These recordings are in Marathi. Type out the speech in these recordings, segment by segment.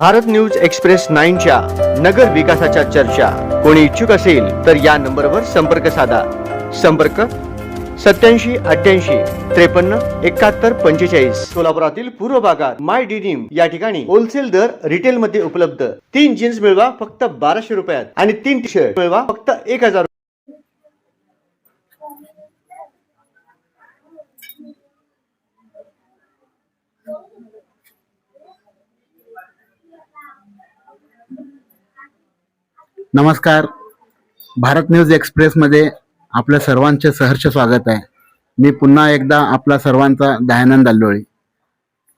भारत न्यूज एक्सप्रेस 9च्या नगर विकासाच्या चर्चा कोणी इच्छुक असेल तर या नंबरवर संपर्क साधा. संपर्क 87 88 53 71 45. सोलापुरातील पूर्व भागात माय डिनिम या ठिकाणी होलसेल दर रिटेल मध्ये उपलब्ध. 3 जीन्स मिळवा फक्त 1200 रुपयात आणि 3 टी शर्ट मिळवा फक्त 1000. नमस्कार. भारत न्यूज एक्सप्रेसमध्ये आपल्या सर्वांचे सहर्ष स्वागत आहे. मी पुन्हा एकदा आपला सर्वांचा दयानंद अल्लोळी.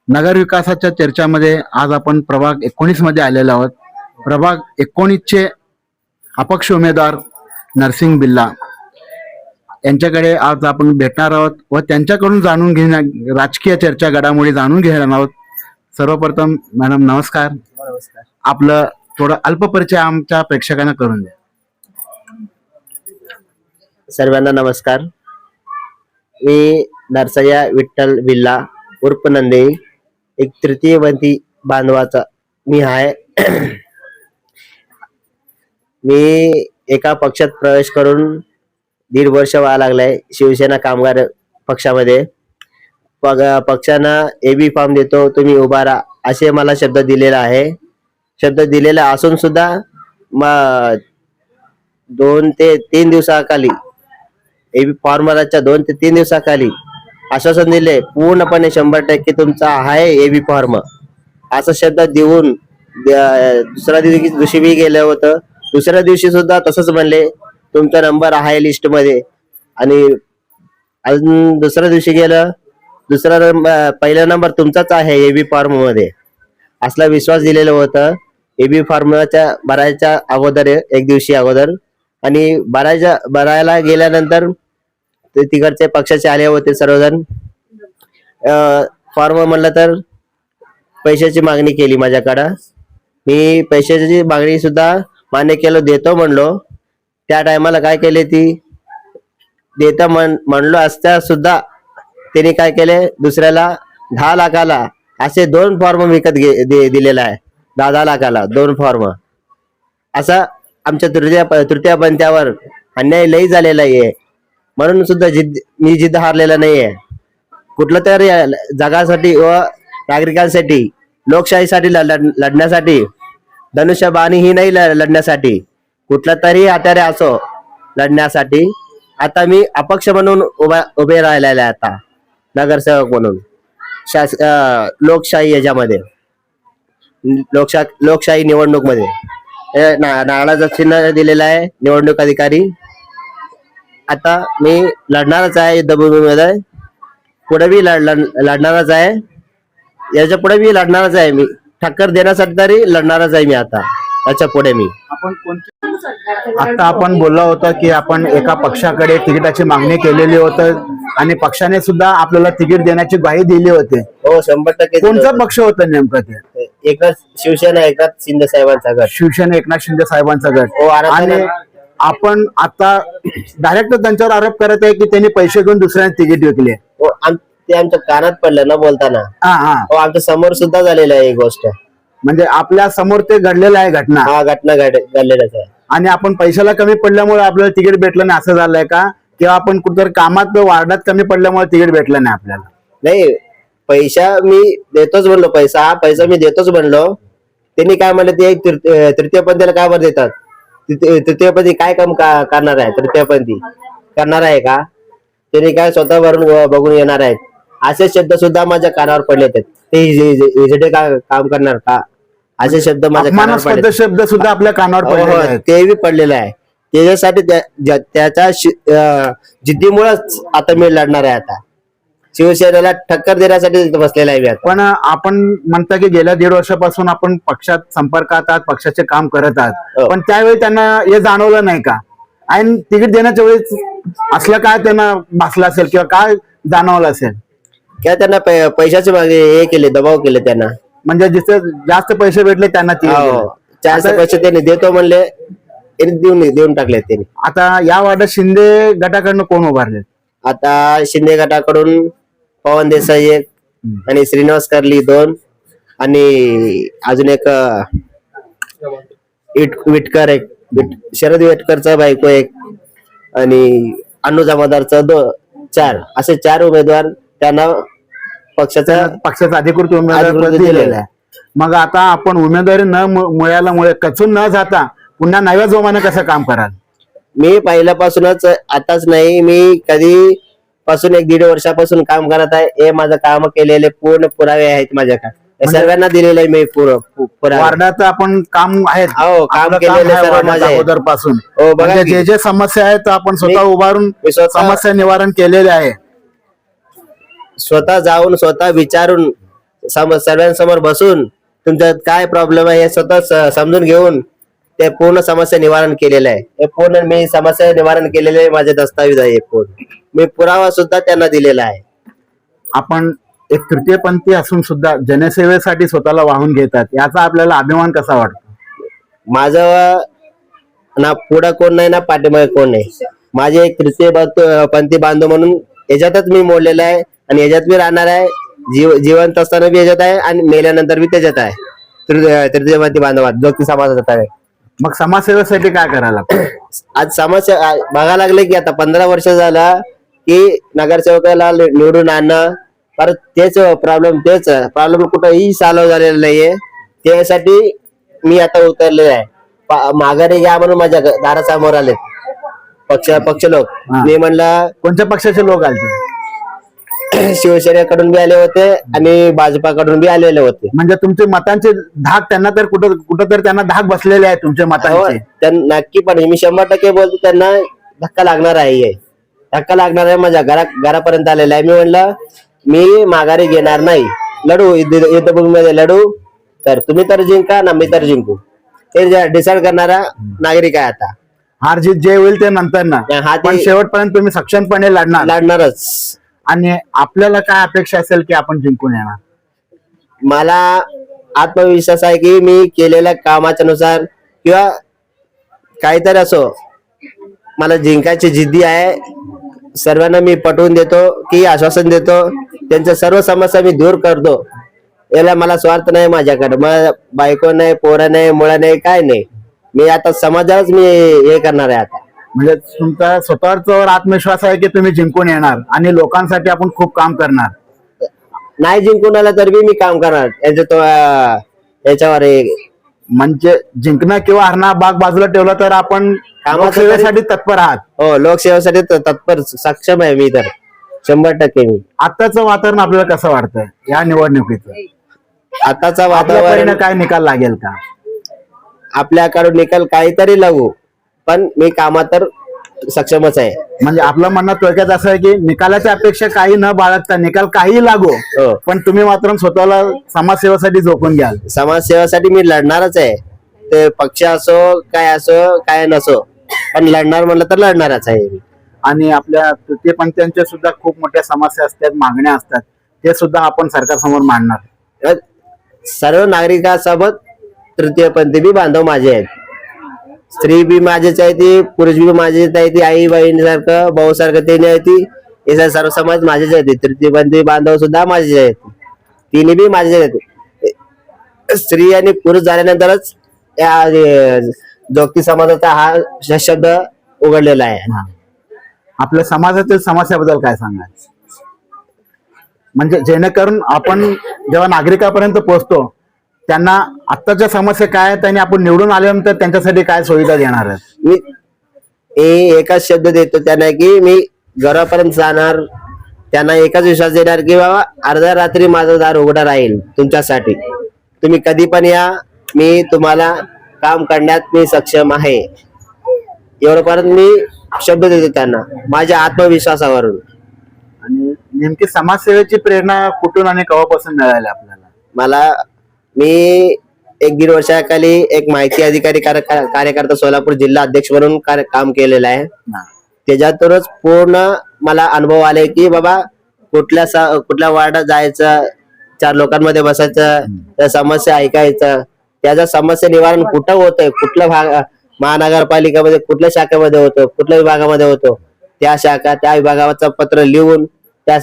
नगर विकासाच्या चर्चामध्ये आज आपण प्रभाग 19 मध्ये आलेलो आहोत. प्रभाग 19चे अपक्ष उमेदवार नरसिंग बिल्ला यांच्याकडे आज आपण भेटणार आहोत व त्यांच्याकडून जाणून घेणार राजकीय चर्चा घडामोडी जाणून घेणार आहोत. सर्वप्रथम मॅडम नमस्कार. आपलं थोडं अल्प परिचय आमच्या प्रेक्षकांना करून द्या. सर्वांना नमस्कार. मी नरसय्या विठ्ठल बिल्ला उर्फ नंदे, एक तृतीयपंथी बांधवाचा मी आहे. मी एका पक्षात प्रवेश करून 1.5 वर्ष व्हायला लागलाय. शिवसेना कामगार पक्षामध्ये. पक्षानं एबी फॉर्म देतो, तुम्ही उभा राहा असे मला शब्द दिलेला आहे. शब्द दिलेला असून सुद्धा 2 ते 3 दिवसाखाली एबी फॉर्मच्या 2 ते 3 दिवसाखाली आश्वासन दिले पूर्णपणे 100% तुमचा आहे एबी फॉर्म असं शब्द देऊन दुसऱ्या दिवशी मी गेलं होतं. दुसऱ्या दिवशी सुद्धा तसंच म्हणले तुमचा नंबर आहे लिस्ट मध्ये. आणि अजून दुसऱ्या दिवशी गेलं, पहिला नंबर तुमचाच आहे एबी फॉर्म मध्ये असला विश्वास दिलेला होता. एबी फॉर्मच्या भरायच्या अगोदर 1 दिवशी अगोदर आणि भरायला गेल्यानंतर ते तिकडचे पक्षाचे आले होते सर्वजण. फॉर्म म्हणलं तर पैशाची मागणी केली माझ्याकडं. मी पैशाची मागणी सुद्धा मान्य केलं, देतो म्हणलो. त्या टायमाला काय केले, ती देता म्हणलो असता सुद्धा त्यांनी काय केले, दुसऱ्याला 10 लाखाला असे 2 फॉर्म विकत दिलेला आहे. 10 लाखाला 2 फॉर्म. असा आमच्या तृतीय पंथावर अन्याय लई झालेला आहे. म्हणून सुद्धा मी जिद्द हारलेला नाहीये. कुठलं तरी जगासाठी व नागरिकांसाठी लोकशाहीसाठी लढण्यासाठी, धनुष्यबाणी ही नाही लढण्यासाठी, कुठला तरी हत्यारे असो लढण्यासाठी आता मी अपक्ष म्हणून उभे राहिलेला आहे. आता नगरसेवक म्हणून लोकशाही याच्यामध्ये लोकशाही निवडणूक मध्ये नारळाचं चिन्ह दिलेलं आहे निवडणूक अधिकारी. आता मी लढणारच आहे युद्धभूमीमध्ये. पुढे बी लढणारच आहे. याच्या पुढे बी लढणारच आहे. मी टक्कर देण्यासाठी तरी लढणारच आहे मी आता याच्या पुढे. मी आता आपण बोललो होतो की आपण एका पक्षाकडे तिकिटाची मागणी केलेली होती आणि पक्षाने सुद्धा आपल्याला तिकीट देण्याची ग्वाही दिली होती. हो 100%. कोणता पक्ष होता नेमका ते? शिवसेना एकनाथ शिंदे साहेबांचा गट. शिवसेना एकनाथ शिंदे साहेबांचा गट. हो. आणि आपण आता डायरेक्ट त्यांच्यावर आरोप करत आहे की त्यांनी पैसे घेऊन दुसऱ्यांना तिकीट विकले. हो, ते आमच्या कानात पडलं ना बोलताना. हो, आमच्या समोर सुद्धा झालेलं आहे ही गोष्ट. म्हणजे आपल्या समोर ते घडलेलं आहे घटना. हा, घटना घडलेलंच आहे. आणि आपण पैशाला कमी पडल्यामुळे आपल्याला तिकीट भेटलं नाही असं झालंय का? किंवा आपण कुठेतरी कामात वार्डात कमी पडल्यामुळे तिकीट भेटलं नाही आपल्याला? नाही, पैसा मी देतोच म्हणलो. पैसा मी देतोच म्हणलो. त्यांनी काय म्हणलं, ते तृतीयपंथीला काय बरं देतात? तृतीयपंथी काय काम करणार आहे? तृतीयपंथी करणार आहे का? त्यांनी काय स्वतः भरून बघून येणार आहेत असे शब्द सुद्धा माझ्या कानावर पडले आहेत. ते काम करणार का असे शब्द माझ्या कानावर पडले. शब्द सुद्धा आपल्या कानावर पडले. ते बी पडलेलं आहे. त्याच्यासाठी त्याच्या जिद्दीमुळेच आता मी लढणार आहे. आता शिवसेनेला टक्कर देण्यासाठी बसलेला आहे मी आता. पण आपण म्हणता की गेल्या 1.5 वर्षापासून आपण पक्षात संपर्कात आहात, पक्षाचे काम करत आहात. पण त्यावेळी त्यांना हे जाणवलं नाही का? आणि तिकीट देण्याच्या वेळेस असलं काय त्यांना भासलं असेल किंवा काय जाणवलं असेल? क्या त्यांना पैशाचे मागे हे केले, दबाव केले त्यांना. म्हणजे जिथे जास्त पैसे भेटले त्यांना जास्त पैसे त्यांनी देतो म्हणले, देऊन टाकले त्यांनी. आता या वार्डात शिंदे गटाकडनं कोण उभारले? आता शिंदे गटाकडून पवन देसाई 1 आणि श्रीनिवास कर्ली 2 आणि अजून एक विटकर एक शरद विटकरचा बायको एक आणि अण्णू जमादारचा 4 असे 4 उमेदवार त्यांना पक्षाचा अधिकृत उमेदवार अधिकृत दिलेला दिलेला आहे. मग आता आपण उमेदवारी न मिळाल्यामुळे कचून न जाता पुन्हा नव्या जोमाने कसं काम कराल? मी पहिल्यापासूनच आताच नाही, मी कधी पासून 1-1.5 वर्षापासून काम करत आहे. हे माझं काम केलेले पूर्ण पुरावे आहेत माझ्याकडे. हे सर्वांना दिलेले आहे मी पुरावे. वार्डात आपण काम आहेत, हो, काम आपलं केलेलं आहे सर्व वार्डात माझं आहे. अगोदरपासून. हो, बघा म्हणजे की. जे जे समस्या आहेत आपण स्वतः उभारून मी स्वतः- समस्या निवारण केलेले आहे. स्वतः जाऊन स्वतः विचारून सर्वांसमोर बसून तुमच्यात काय प्रॉब्लेम आहे हे स्वतः समजून घेऊन ते पूर्ण समस्या निवारण केलेलं आहे. हे पूर्ण मी समस्या निवारण केलेले माझे दस्तावेज आहे. पूर्ण मी पुरावा सुद्धा त्यांना दिलेला आहे. आपण एक तृतीयपंथी असून सुद्धा जनसेवेसाठी स्वतःला वाहून घेतात, याचा आपल्याला अभिमान कसा वाटतो? माझं ना पुढं कोण नाही ना पाठीमागे कोण नाही. माझे एक तृतीय पंथी बांधव म्हणून याच्यातच मी मोडलेला आहे आणि याच्यात मी राहणार आहे. जिवंत असताना बी याच्यात आहे आणि मेल्यानंतर बी त्याच्यात आहे. तृतीय पंथी बांधवात जोगती समाजात आहे. मग समाजसेवेसाठी काय करायला लागतं? आज समस्या बघायला लागले की आता 15 वर्ष झाला की नगरसेवकाला निवडून आणणं परत तेच प्रॉब्लेम कुठंही सॉल्व्ह झालेला नाहीये. त्यासाठी मी आता उतरलेलो आहे. माघारी घ्या म्हणून माझ्या दारासमोर आले पक्ष लोक. मी म्हणलं कोणत्या पक्षाचे लोक आले? शिवसेनेकडून बी आले होते आणि भाजपाकडून बी आलेले होते. म्हणजे तुमचे मतांचे धाक त्यांना तर कुठं तर त्यांना धाक बसलेले आहे तुमच्या हो, मतांचे. नक्की. पण मी 100% बोलतो त्यांना धक्का लागणार आहे. धक्का लागणार आहे. माझ्या घरापर्यंत आलेला आहे. मी म्हणलं मी माघारी घेणार नाही. लढू युद्धभूमीमध्ये लढू, तर तुम्ही तर जिंका ना मी तर जिंकू. ते डिसाइड करणारा नागरिक आहे. आता हार जीत जे होईल ते नंतर ना, हा, ते- पण शेवटपर्यंत तुम्ही सक्षमपणे लढणारच. आणि आपल्याला काय अपेक्षा असेल की आपण जिंकून येणार? मला आत्मविश्वास आहे की मी केलेल्या कामाच्या नुसार किंवा काहीतरी असो मला जिंकायची जिद्दी आहे. सर्वांना मी पटवून देतो की आश्वासन देतो, त्यांच्या सर्व समस्या मी दूर करतो. याला मला स्वार्थ नाही माझ्याकडे. मला बायको नाही, पोरं नाही, मुळा नाही, काय नाही. मी आता समाजालाच मी हे करणार आहे. आता म्हणजे तुमचा स्वतःवर आत्मविश्वास आहे की तुम्ही जिंकून येणार आणि लोकांसाठी आपण खूप काम करणार. नाही जिंकून आला तर बी मी काम करणार. याच्यावर म्हणजे जिंकणं किंवा हरणं बाग बाजूला ठेवलं तर आपण लोकसेवेसाठी तत्पर आहात. हो, लोकसेवेसाठी तत्पर सक्षम आहे मी तर 100% मी. आताचं वातावरण आपल्याला कसं वाटतंय या निवडणुकीचं? आताचा आपल्या वातावरण परीने काय निकाल लागेल का? आपल्याकडून निकाल काहीतरी लागू, पण मी कामात तर सक्षमच आहे. म्हणजे आपलं म्हणणं थोडक्यात असं आहे की निकालाची अपेक्षा काही न बाळगता निकाल काही लागो, हो. पण तुम्ही मात्र स्वतःला समाजसेवेसाठी झोकून घ्याल. समाजसेवेसाठी मी लढणारच आहे. ते पक्ष असो काय नसो, पण लढणार म्हणलं तर लढणारच आहे मी. आणि आपल्या तृतीयपंथीयांच्या सुद्धा खूप मोठ्या समस्या असतात, मागण्या असतात, ते सुद्धा आपण सरकारसमोर मांडणार. सर्व नागरिकांसोबत तृतीयपंथी बी बांधव माझे आहेत. स्त्री बी माझेच आहे, ती पुरुष बी माझेच आहे, ती आई बहिणीसारखं भाऊ सारखं ते नाही ती. हे सर्व समाज माझेच आहेत. तृतीयपंथी बांधव सुद्धा माझेच आहेत. तिन्ही बी माझेच आहेत. स्त्री आणि पुरुष झाल्यानंतरच या जोगती समाजाचा हा शब्द उघडलेला आहे. आपल्या समाजातील समस्याबद्दल काय सांगाल? म्हणजे जेणेकरून आपण जेव्हा नागरिकांपर्यंत पोहोचतो त्यांना आत्ताच्या समस्या काय आहेत आणि आपण निवडून आल्यानंतर त्यांच्यासाठी काय सुविधा देणार आहेत? मी एकच शब्द देतो त्यांना की मी घरापर्यंत जाणार. त्यांना एकच विश्वास देणार की बाबा अर्ध्या रात्री माझं दार उघडं राहील तुमच्यासाठी. तुम्ही कधी पण या, मी तुम्हाला काम करण्यात मी सक्षम आहे. एवढंपर्यंत मी शब्द देतो त्यांना माझ्या आत्मविश्वासावरून. आणि नेमकी समाजसेवेची प्रेरणा कुठून आणि केव्हापासून मिळाली आपल्याला? मला मी 1-1.5 वर्षाखाली एक माहिती अधिकारी कार्यकर्ता सोलापूर जिल्हा अध्यक्ष म्हणून काम केलेलं आहे. त्याच्यातूनच पूर्ण मला अनुभव आले की बाबा कुठल्या वार्डात जायचं, 4 लोकांमध्ये बसायचं, त्या समस्या ऐकायचं, त्याचा समस्या निवारण कुठं होतंय, कुठल्या महानगरपालिकेमध्ये कुठल्या शाखेमध्ये होतं, कुठल्या विभागामध्ये होतो, त्या विभागाचं पत्र लिहून त्या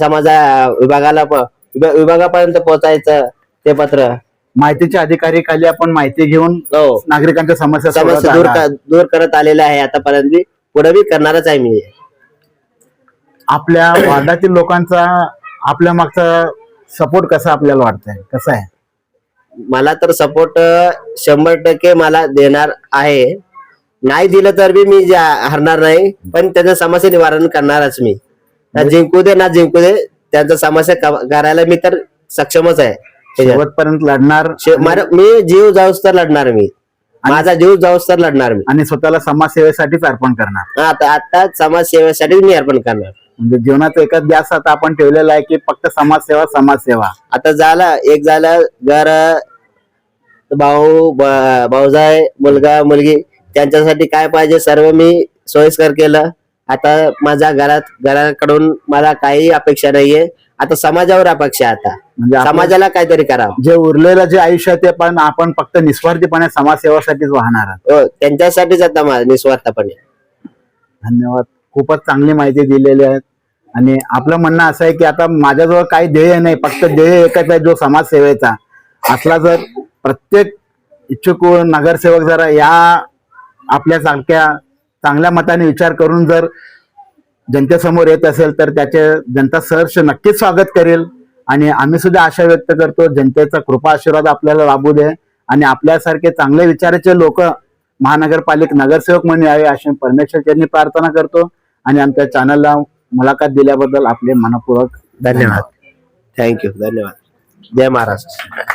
विभागापर्यंत पोहोचायचं ते पत्र. माहितीच्या अधिकारी खाली आपण माहिती घेऊन हो नागरिकांच्या समस्या सोडवत समस्या आहात. दूर करत आलेला आहे आतापर्यंत बी, पुढे बी करणारच आहे मी. आपल्या वार्डातील लोकांचा आपल्या मागचा सपोर्ट कसा आपल्याला वाटतंय, कसा आहे? मला तर सपोर्ट 100% मला देणार आहे. नाही दिलं तर बी मी हरणार नाही, पण त्याचं समस्या निवारण करणारच मी. जिंकू दे ना जिंकू दे, त्यांचा समस्या करायला मी तर सक्षमच आहे. शेवटपर्यंत लढणार मी जीव जाऊस तर लढणार, मी माझा जीव जाऊस तर लढणार मी. आणि स्वतःला समाजसेवेसाठीच अर्पण करणार. आता समाजसेवेसाठीच मी अर्पण करणार. म्हणजे जीवनाचा एकच ध्यास आता आपण ठेवलेला आहे की फक्त समाजसेवा समाजसेवा. आता झालं घर, भाऊजाय, मुलगा मुलगी, त्यांच्यासाठी काय पाहिजे सर्व मी सोयीस्कर केलं. आता माझ्या घराकडून मला काही अपेक्षा नाहीये. आता समाजावर अपेक्षा आहे. आता म्हणजे समाजाला काहीतरी करावं. जे उरलेलं जे आयुष्य आहे ते पण आपण फक्त निस्वार्थीपणे समाजसेवासाठीच वाहणार आहात. हो, त्यांच्यासाठीच आता निस्वार्थपणे. धन्यवाद. खूपच चांगली माहिती दिलेली आहे. आणि आपलं म्हणणं असं आहे की आता माझ्याजवळ काही ध्येय नाही, फक्त ध्येय एकच आहे, जो समाजसेवेचा असला. जर प्रत्येक इच्छुक नगरसेवक जरा या आपल्यासारख्या चांगल्या मताने विचार करून जर जनतेसमोर येत असेल तर त्याचे जनता सहर्ष नक्कीच स्वागत करेल. आणि आम्ही सुद्धा आशा व्यक्त करतो जनतेचा कृपा आशीर्वाद आपल्याला लाभू दे आणि आपल्यासारखे चांगले विचाराचे लोक महानगरपालिका नगरसेवक म्हणून यावे अशी परमेश्वरचरणी प्रार्थना करतो. आणि आमच्या चॅनलला मुलाखत दिल्याबद्दल आपले मनपूर्वक धन्यवाद. थँक्यू. धन्यवाद. जय महाराष्ट्र.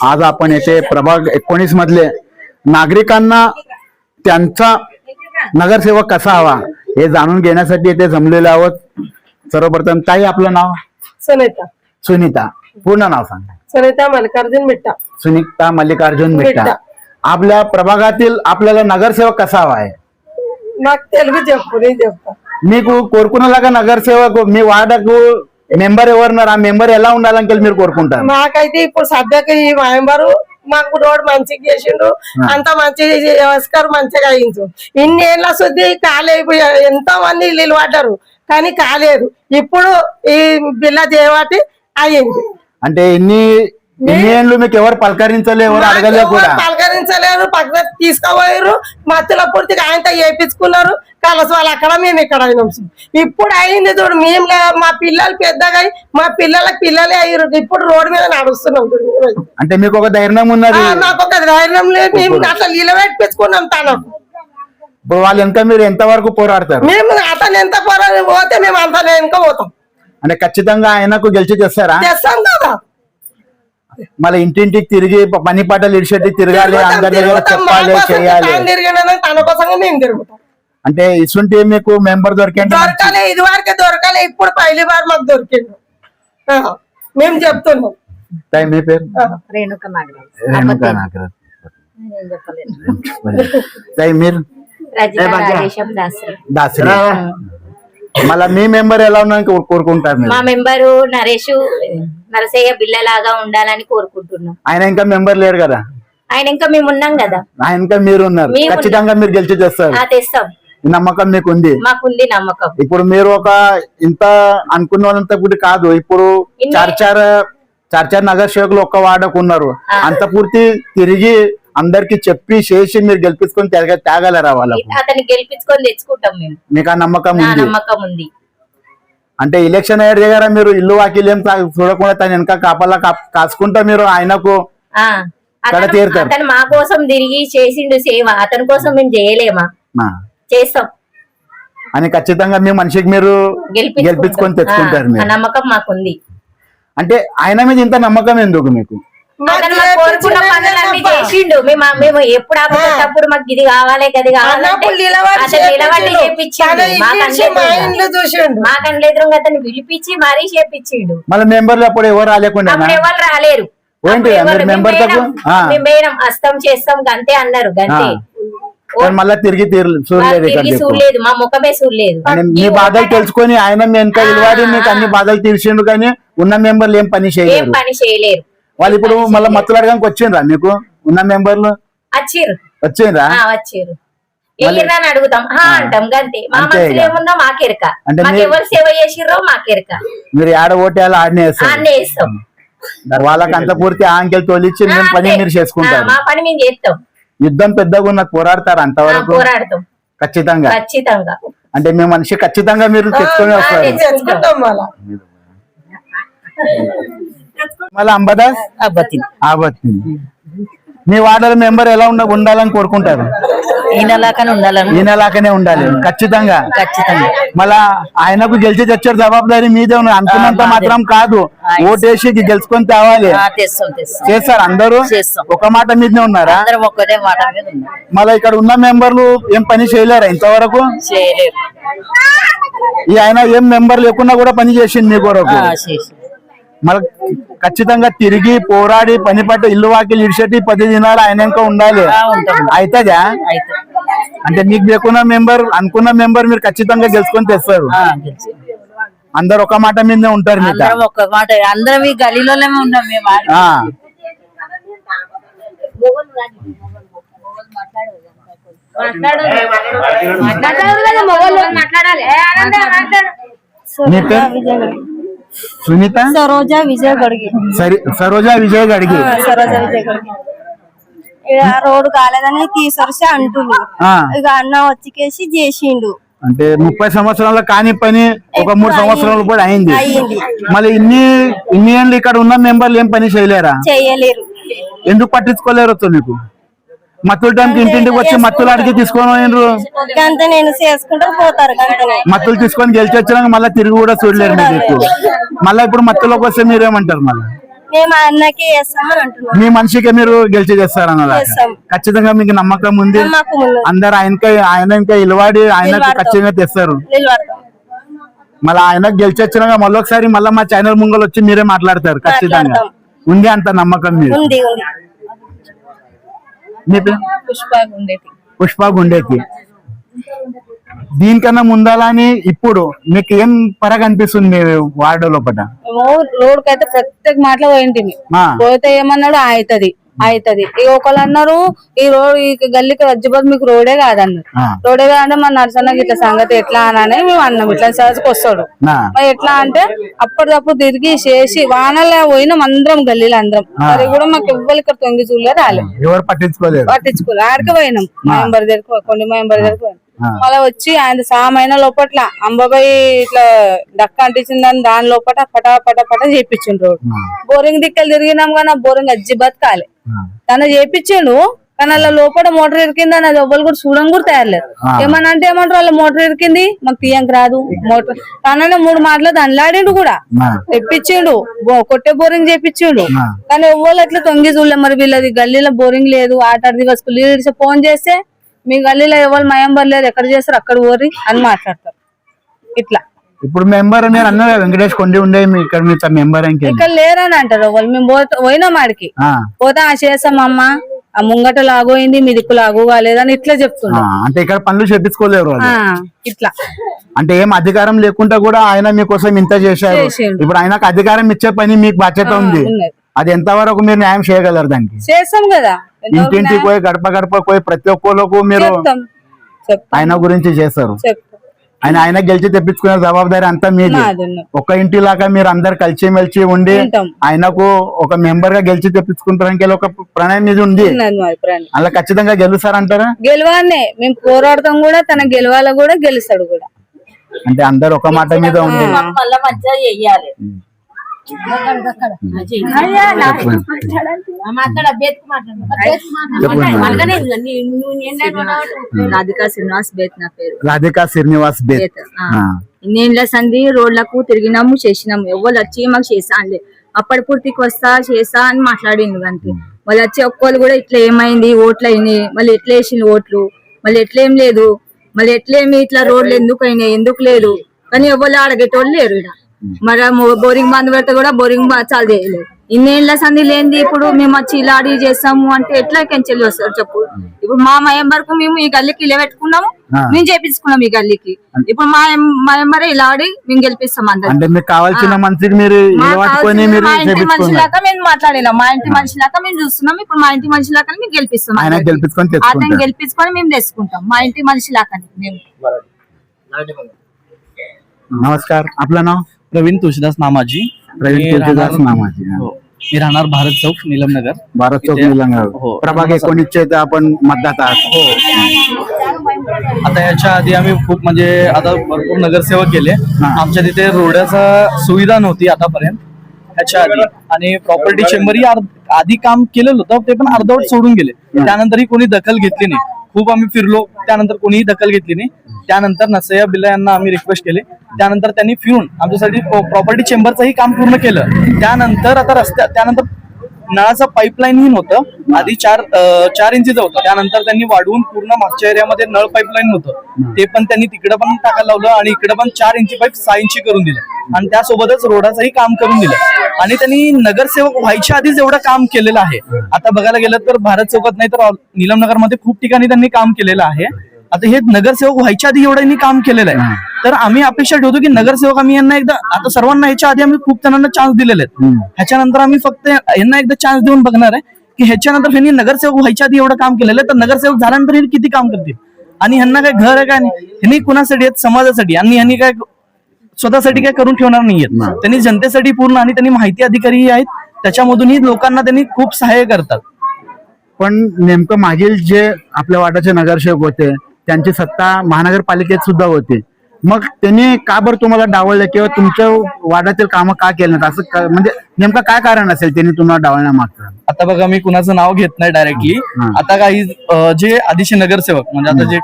आज आपण येथे प्रभाग 19 मधले नागरिकांना त्यांचा नगरसेवक कसा हवा हे जाणून घेण्यासाठी येथे जमलेले आहोत. सर्वप्रथम ताई, आपलं नाव? सुनीता. पूर्ण नाव सांगा. सुनीता मल्लिकार्जुन मिट्टा. सुनीता मल्लिकार्जुन मिट्टा. आपल्या प्रभागातील आपल्याला नगरसेवक कसा हवा आहे? నాకు తెలుగు చెప్పు నేను చెప్తా. మీకు కోరుకునేలాగా నగరసేవకు మీ వార్డుకు మెంబర్ ఎవరున్నారు, ఆ మెంబర్ ఎలా ఉండాలని మీరు కోరుకుంటారు? మాకైతే ఇప్పుడు సభ్యకి ఈ మెంబరు మాకు రోడ్ మంచిగా చేసిండు, అంత మంచిగా వ్యవస్కర్ మంచిగా అయించు. ఇన్ని ఏళ్ళ శుద్ధి కాలేదు, ఎంతో మంది ఇల్లు పడ్డారు కానీ కాలేదు. ఇప్పుడు ఈ బిల్ల చేయబట్టి అయ్యింది. అంటే ఇన్ని ఏళ్ళు మీకు ఎవరు పలకరించలే, ఎవరు అడగలే కూడా? పలకరించలేరు, పక్కన తీసుకుపోయారు, మత్తుల పూర్తిగా ఆయనతో చేయించుకున్నారు. కలసి వాళ్ళు అక్కడ, మేము ఇక్కడ అయినాం. ఇప్పుడు అయింది చూడు, మేము మా పిల్లలు పెద్దగా మా పిల్లలకి అయ్యారు. ఇప్పుడు రోడ్డు మీద నడుస్తున్నాం చూడు. అంటే మీకు ఒక ధైర్యం ఉన్నది? నాకు ఒక ధైర్యం లేదు, మేము అట్లా నిలబెట్టించుకున్నాం తనకు. ఇప్పుడు వాళ్ళు ఎంత, మీరు ఎంత వరకు పోరాడతారు? మేము అతను ఎంత పోరాడి పోతే మేము అంత వెనుక పోతాం. అంటే ఖచ్చితంగా ఆయనకు గెలిచి చేస్తారా? చేస్తాం కదా. మళ్ళీ ఇంటింటికి తిరిగి పని పాటలు ఇడిచెట్టి తిరగాలి, అందరి దగ్గర చెప్పాలి, చేయాలి. తన కోసంగా మేము తిరుగుతాం. అంటే ఇసుంటి మీకు మెంబర్ దొరికింది? దొరకాలి, ఇది వరకే దొరకాలి, ఇప్పుడు పైలి వారు మాకు దొరికిండు. మేము చెప్తున్నాం. మీ పేరు? రేణుక నాగరాజ్. రేణుకా నాగరాజ్. నేను చెప్పలేదు. మీరు? దాసరి. మళ్ళా మీ మెంబర్ ఎలా ఉన్నారని కోరుకుంటారు మీరు? మా మెంబరు నరేష్ నరసయ్య బిల్లలాగా ఉండాలని కోరుకుంటున్నాం. ఆయన ఇంకా మెంబర్ లేరు కదా? ఆయన ఇంకా మేము ఉన్నాం కదా. ఆయన ఇంకా మీరు ఉన్నారు. ఖచ్చితంగా మీరు గెలిచి చేస్తారు. తెస్తాం. ఈ నమ్మకం మీకుంది? మాకుంది నమ్మకం. ఇప్పుడు మీరు ఒక ఇంత అనుకున్న వాళ్ళంతా కూడా కాదు, ఇప్పుడు చార్ నగర సేవకులు ఒక్క వార్డుకు ఉన్నారు. అంత పూర్తి తిరిగి అందరికి చెప్పి చేసి మీరు గెలిపించుకొని తేగలరా వాళ్ళకు? అతన్ని గెలిపించుకొని తెచ్చుకుంటాం మేము. మీకు ఆ నమ్మకం ఉంది? నమ్మకం ఉంది. అంటే ఎలక్షన్ అయ్యే దగ్గర మీరు ఇల్లు వాకిలేం చూడకుండా తన వెనక కాపలా కాసుకుంటా మీరు ఆయనకు తీరుతారు. అతను మా కోసం తిరిగి చేసిండు సేవ, అతని కోసం మేము చేయలేమా? చేస్తాం. అని ఖచ్చితంగా మీ మనిషికి మీరు గెలిపించుకొని తెచ్చుకుంటారు. నమ్మకం మాకుంది. అంటే ఆయన మీద ఇంత నమ్మకం ఎందుకు మీకు? అతను మాకు కోరుకున్న పనులన్నీ చేసిండు. మేము ఎప్పుడు ఆపేటప్పుడు మాకు ఇది కావాలి గది కావాలంటే నిలబడి చేపించిండు. మాకని ఎదురుగా అతను పిలిపించి మరీ చేపించిండు. మళ్ళీ మెంబర్లు అప్పుడు ఎవరు రాలేకుండా? అప్పుడు ఎవరు రాలేరు. మేము మేడం అస్తం చేస్తాం గంతే అన్నారు. గంతే. మళ్ళీ తిరిగి చూడలేదు, మా ముఖమే చూడలేదు. మీ బాధలు తెలుసుకొని ఆయన ఎంత విలువాడి మీకు అన్ని బాధలు తీర్చిండు, కానీ ఉన్న మెంబర్లు ఏం పని చేయలేరు. వాళ్ళు ఇప్పుడు మళ్ళీ మత్తులు అడగడానికి వచ్చిండ్రా మీకు? ఉన్న మెంబర్లు వచ్చిర్రా. వచ్చిండ్రా? వచ్చిర్రు. ఎగిరినా అని అడుగుతాం అంటాం గంతే. మా అంతే మనసులో ఇక. ఏముందో మాకెరక, అంటే మాకు ఎవరు సేవ చేసిర్రో మాకెరక, మీరు ఆడ ఓటేయాలి ఆడనే వేస్తారు అన్నీ వేస్తాం. వాళ్ళకి అంత పూర్తి ఆంకెలు తోలిచ్చి మేము పని మీరు చేసుకుంటారు. మా పని మేము చేస్తాం. యుద్ధం పెద్దగా ఉన్నది పోరాడతారు అంతవరకు పోరాడతాం ఖచ్చితంగా. ఖచ్చితంగా. అంటే మీ మనిషి ఖచ్చితంగా మీరు తెచ్చుకొని వస్తారు. తెచ్చుకుంటాం మళ్ళా. మళ్ళీ అంబదాస్ ఆబత్తి మీ వార్డుల మెంబర్ ఎలా ఉండాలని కోరుకుంటారు? ఈయనలాగానే ఉండాలని ఈయనలాగానే ఉండాలి ఖచ్చితంగా. మళ్ళా ఆయనకు గెలిచి తెచ్చారు జవాబుదారీ మీదే ఉన్నది. అనుకున్నంత మాత్రం కాదు, ఓటేసి గెలుచుకొని తేవాలి. చేస్తారు అందరూ ఒక మాట మీదనే ఉన్నారా? ఒక్కటే మాట మీద ఉన్నారు. మళ్ళీ ఇక్కడ ఉన్న మెంబర్లు ఏం పని చేయలేరా ఇంతవరకు? చేయలేరు. ఈ ఆయన ఏం మెంబర్ లేకుండా కూడా పని చేసింది మీ కొరకు. మళ్ళీ ఖచ్చితంగా తిరిగి పోరాడి పని పట్టు ఇల్లు వాకిలు ఇడిచెట్టి 10 దినాలు ఆయన ఇంకా ఉండాలి. అవుతుందా? అంటే మీకు లేకున్న మెంబర్ అనుకున్న మెంబర్ మీరు ఖచ్చితంగా గెలుచుకొని తెస్తారు. అందరు ఒక మాట మీదనే ఉంటారు. మీకు ఒక్క మాట అందరం ఈ గలీలోనే ఉన్నాం మేము. సునీత సరోజా విజయ్ గడిగి సరోజా విజయ్ గడిగి రోడ్డు కాలేదని తీసరిసి అంటుండు. ఇక అన్న వచ్చికేసి చేసిండు. అంటే 30 సంవత్సరాల కాని పని ఒక 3 సంవత్సరాలు కూడా అయింది. మళ్ళీ ఇన్ని ఏళ్ళు ఇక్కడ ఉన్న మెంబర్లు ఏం పని చేయలేరా? చెయ్యలేరు. ఎందుకు పట్టించుకోలేరు? మీకు మత్తుల టైంకి ఇంటింటికి వచ్చి మత్తులు అడిగి తీసుకొని పోయినరు. గంత నేను చేసుకుంటూ పోతారు. గంటనే మత్తులు తీసుకొని గెలిచి వచ్చినాక మళ్ళీ తిరిగి కూడా చూడలేరు మీకు. మళ్ళీ ఇప్పుడు మత్తులోకి వస్తే మీరేమంటారు? మళ్ళీ మేము అన్నకి వేస్తామని అంటున్నాం. మీ మనిషికి మీరు గెలిచి చేస్తారన్నదా? ఖచ్చితంగా మీకు నమ్మకం ఉంది. అందరు ఆయన ఇంకా ఇలవాడి ఆయనకు ఖచ్చితంగా తెస్తారు. మళ్ళీ ఆయన గెలిచి వచ్చినాక మళ్ళీ ఒకసారి మళ్ళీ మా ఛానల్ ముంగలు వచ్చి మీరే మాట్లాడతారు. ఖచ్చితంగా ఉంది అంత నమ్మకం మీరు. పుష్ప గుండేకి. దీనికన్నా ముందాలని ఇప్పుడు మీకు ఏం పరగ అనిపిస్తుంది మీ వార్డు లోపల? రోడ్ కైతే ప్రత్యేక మాటలు పోయింది. పోతే ఏమన్నాడు అవుతుంది ఇక ఒకళ్ళు అన్నారు ఈ రోడ్ ఈ గల్లీకి రజ్జుబాద్ మీకు రోడే కాదన్నారు. రోడే కాదంటే మన నర్సన్నకి ఇట్లా సంగతి ఎట్లా అని మేము అన్నాం. ఇట్లా సరస్సుకు వస్తాడు మరి ఎట్లా అంటే అప్పటికప్పుడు తిరిగి చేసి వానలో పోయినాం అందరం గల్లీలో అందరం. అది కూడా మాకు ఎవ్వరు ఇక్కడ తొంగి చూడలే రాలేదు. ఎవరు పట్టించుకోలేదు. ఆడికి పోయినాం మెంబర్ దగ్గర కొన్ని మెంబర్ దగ్గర పోయినాం. మళ్ళీ వచ్చి ఆయన సామైన లోపట్ల అంబాబాయి ఇట్లా డక్క అంటించిందని దాని లోపల పటా పటా పటా చేపించిండు రోడ్. బోరింగ్ దిక్కలు తిరిగినాం కానీ బోరింగ్ అజ్జి బతకాలి తన చేపించిండు. కానీ అలా లోపల మోటార్ ఇరికిందని అది ఎవ్వరు కూడా చూడం కూడా తయారలేదు. ఏమన్నా అంటే ఏమంటారు వాళ్ళ మోటార్ ఇరికింది మాకు తీయంకి రాదు మోటార్. తననే 3 మాటలు దండలాడిండు కూడా తెప్పించిండు. కొట్టే బోరింగ్ చేపించిండు. కానీ ఎవ్వరు అట్లా తొంగి చూడలే. మరి వీళ్ళది గల్లీలో బోరింగ్ లేదు. ఆట దివస్ ఫోన్ చేస్తే మీ గల్లీలో ఎవరు మయంబర్ లేదు ఎక్కడ చేస్తారు అక్కడ ఓరి అని మాట్లాడతారు. ఇట్లా ఇప్పుడు మెంబర్ నేను అన్నా వెంకటేష్ కొండి ఉండే ఇక్కడ మీ మెంబర్ ఇక్కడ లేరని అంటారు వాళ్ళు. మేము పోయినాం ఆడికి పోతే చేస్తామమ్మా ఆ ముంగట లాగోయింది మీ దిక్కు లాగో కాలేదని ఇట్లా చెప్తున్నా. అంటే ఇక్కడ పనులు చేపించుకోలేరు ఇట్లా. అంటే ఏం అధికారం లేకుండా కూడా ఆయన మీకోసం ఇంత చేశారు. ఇప్పుడు ఆయనకు అధికారం ఇచ్చే పని మీకు బాధ్యత ఉంది. అది ఎంత వరకు మీరు న్యాయం చేయగలరు? దానికి చేస్తాం కదా. ఇంటింటికి పోయి గడప గడప పోయి ప్రతి ఒక్కరికి మీరు ఆయన గురించి చేస్తారు. ఆయన గెలిచి తెప్పించుకునే జవాబుదారి అంతా మీది. ఒక ఇంటి లాగా మీరు అందరు కలిసి మెలిచి ఉండి ఆయనకు ఒక మెంబర్ గా గెలిచి తెప్పించుకుంటానికి ఒక ప్రణయం మీద ఉంది. అలా ఖచ్చితంగా గెలుస్తారంటారా? గెలవాలనే మేము పోరాడతాం కూడా. తన గెలవాల కూడా గెలుస్తాడు కూడా. అంటే అందరు ఒక మాట మీద ఉంది. రాధికా శ్రీనివాస్ బేత్ నా పేరు. రాధికా శ్రీనివాస్ బేత్. ఇన్నేళ్ల సంది రోడ్లకు తిరిగినాము చేసినాము. ఎవరు వచ్చి మాకు చేసా అనలే. అప్పటి పూర్తికి వస్తా చేసా అని మాట్లాడిండు అంతే. వాళ్ళు వచ్చి ఒక్కళ్ళు కూడా ఇట్లా ఏమైంది ఓట్లు అయినాయి మళ్ళీ ఎట్లా వేసింది ఓట్లు మళ్ళీ ఎట్లేం లేదు మళ్ళీ ఎట్లేమి ఇట్లా రోడ్లు ఎందుకు అయినాయి ఎందుకు లేదు కానీ ఎవరు అడగేటోళ్ళు లేరు. ఇక్కడ మరి బోరింగ్ బంద్ పెడితే కూడా బోరింగ్ చాలు చేయలేదు. ఇన్నేళ్ల సంది లేనిది ఇప్పుడు మేము వచ్చి ఇలా అడిగి చేస్తాము అంటే ఎట్లా కెంచెల్లి వస్తారు చెప్పు. ఇప్పుడు మా మెంబర్కు మేము ఈ గల్లీకి ఇలా పెట్టుకున్నాము, మేము చేపించుకున్నాం ఈ గల్లీకి. ఇప్పుడు మా మెంబరే ఇలా ఆడి మేము గెలిపిస్తాం అందరు. అంటే మీకు కావాల్సిన మనిషికి మీరు పట్టుకొని మీరు మా ఇంటి మనిషి లాగా మేము మాట్లాడినాం, మా ఇంటి మనిషి లాగా మేము చూస్తున్నాం. ఇప్పుడు మా ఇంటి మనిషి లాగా మేము గెలిపిస్తాం, ఆయన గెలిపించుకొని అతను తెచ్చుకుంటారు. గెలిపించుకొని మేము తెచ్చుకుంటాం మా इंटी मनुष्य लाखाने మేము. नमस्कार, आपलं नाव? प्रवीण तुळशीदास नामाजी. प्रवीण तुळशीदास नामाजी. हो, मी राहणार भारत चौक नीलमनगर. भारत चौक निलंगा. हो. प्रभाग 19 चे आपण मतदाता आहात. हो, आता याच्या आधी आम्ही खूप म्हणजे आता भरपूर नगरसेवक गेले. आमच्या तिथे रोडाचा सुविधा नव्हती आतापर्यंत ह्याच्या आधी, आणि प्रॉपर्टी चेंबर ही आधी काम केलेलं होतं, ते पण अर्धवट सोडून गेले. त्यानंतरही कोणी दखल घेतली नाही. खूप आम्ही फिरलो, त्यानंतर कोणीही दखल घेतली नाही. त्यानंतर नसया बिल्ला यांना आम्ही रिक्वेस्ट केली, त्यानंतर त्यांनी फिरून आमच्यासाठी प्रॉपर्टी चेंबरचंही काम पूर्ण केलं. त्यानंतर आता त्यानंतर नळाचं पाईपलाईन ही नव्हतं, आधी 4 इंचीचं होतं. त्यानंतर त्यांनी वाढवून पूर्ण मागच्या एरियामध्ये नळ पाईपलाईन होतं, ते पण त्यांनी तिकडे पण टाकायला लावलं, आणि इकडे पण 4 इंची पाईप 6 इंची करून दिलं, आणि त्यासोबतच रोडाचंही काम करून दिलं. आणि त्यांनी नगरसेवक व्हायच्या आधीच एवढं काम केलेलं आहे. आता बघायला गेलं तर भारत चौकात नाही तर नीलमनगर मध्ये खूप ठिकाणी त्यांनी काम केलेलं आहे. आता हे नगरसेवक व्हायच्या आधी एवढं यांनी काम केलेलं आहे. तर आम्ही अपेक्षा ठेवतो की नगरसेवक आम्ही यांना एकदा, आता सर्वांना ह्याच्या आधी आम्ही खूप जणांना चान्स दिलेले आहेत, ह्याच्यानंतर आम्ही फक्त यांना एकदा चान्स देऊन बघणार आहे की ह्याच्यानंतर यांनी नगरसेवक व्हायच्या आधी एवढं काम केलेलं आहे, तर नगरसेवक झाल्यानंतर हे किती काम करतील. आणि ह्यांना काय घर आहे काय नाही, ह्यांनी कुणासाठी आहेत, समाजासाठी, आणि ह्यांनी काय स्वतःसाठी काय करून ठेवणार नाहीयेत. त्यांनी जनतेसाठी पूर्ण, आणि त्यांनी माहिती अधिकारी आहेत, त्याच्यामधूनही लोकांना त्यांनी खूप सहाय्य करतात. पण नेमकं मागील जे आपल्या वार्डाचे नगरसेवक होते त्यांची सत्ता महानगरपालिकेत सुद्धा होती, मग त्यांनी का बरं तुम्हाला डावललं किंवा तुमच्या वार्डातील कामं का केले नाहीत, असं म्हणजे नेमकं काय कारण असेल त्यांनी तुम्हाला डावलण्यामागचं? आता बघा, मी कुणाचं नाव घेत नाही डायरेक्टली. आता काही जे आधीचे नगरसेवक, म्हणजे आता जे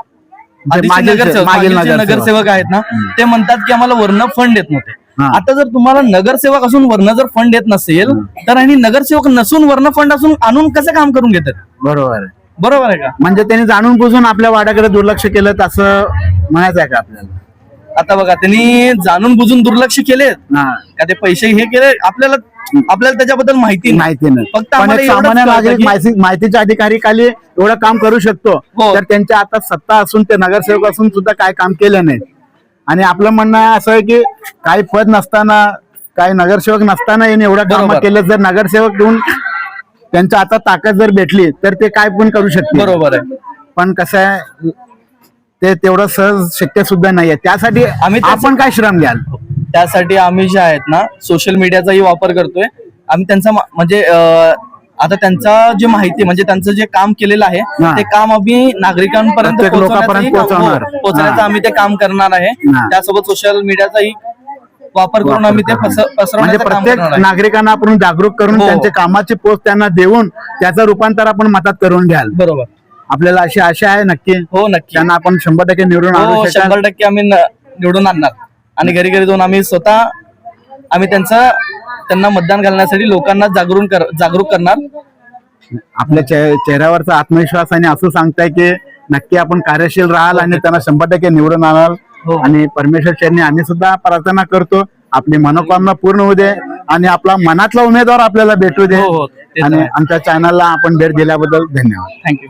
मागील नगरसेवक आहेत ना, ते म्हणतात की आम्हाला वर्ण फंड येत नव्हते. आता जर तुम्हाला नगरसेवक असून वर्ण जर फंड येत नसेल, तर आणि नगरसेवक नसून वर्ण फंड असून आणून कसं काम करून घेतात? बरोबर आहे. बरोबर आहे का? म्हणजे त्यांनी जाणून बुजून आपल्या वार्डाकडे दुर्लक्ष केलं असं म्हणायचं आहे का आपल्याला? आता बघा, त्यांनी जाणून बुजून दुर्लक्ष केले का, ते पैसे हे केले, आपल्याला त्याच्याबद्दल माहिती नाही. फक्त पण एक सामान्य नागरिक माहितीच्या अधिकारी खाली एवढं काम करू शकतो, तर त्यांच्या आता सत्ता असून ते नगरसेवक असून सुद्धा काय काम केलं नाही. आणि आपलं म्हणणं असं आहे की काही पद नसताना, काही नगरसेवक नसताना यांनी एवढं काम केलं. जर नगरसेवक देऊन त्यांच्या आता ताकद जर भेटली तर ते काय पण करू शकते. बरोबर आहे. पण कसं आहे, ते तेवढं सहज शक्य सुद्धा नाहीये. त्यासाठी आपण काय श्रम घ्याल? त्यासाठी आम्ही जे आहेत ना, सोशल मीडियाचाही वापर करतोय. आम्ही त्यांचा म्हणजे आता त्यांचा जे माहिती, म्हणजे त्यांचं जे काम केलेलं आहे ते काम आम्ही नागरिकांपर्यंत पोहोचवण्याचं आम्ही ते काम करणार आहे. त्यासोबत सोशल मीडियाचाही वापर करून आम्ही ते म्हणजे प्रत्येक नागरिकांना आपण जागरूक करून त्यांच्या कामाची पोस्ट त्यांना देऊन त्याचं रूपांतर आपण मतात करून घ्याल. बरोबर. आपल्याला अशी आशा आहे नक्की. हो, नक्की. त्यांना आपण 100% निवडून आणू शकाल. 100% आम्ही निवडून आणणार, आणि घरी घरी जाऊन आम्ही स्वतः त्यांना मतदान घालण्यासाठी लोकांना जागरूक करणार. आपल्या चेहऱ्यावरचा आत्मविश्वास आणि असं सांगताय की नक्की आपण कार्यशील राहाल आणि त्यांना 100% निवडून आणाल. आणि परमेश्वर चरणी आम्ही सुद्धा प्रार्थना करतो आपली मनोकामना पूर्ण होऊ दे आणि आपला मनातला उमेदवार आपल्याला भेटू दे. आणि आमच्या चॅनलला आपण भेट दिल्याबद्दल धन्यवाद. थँक्यू.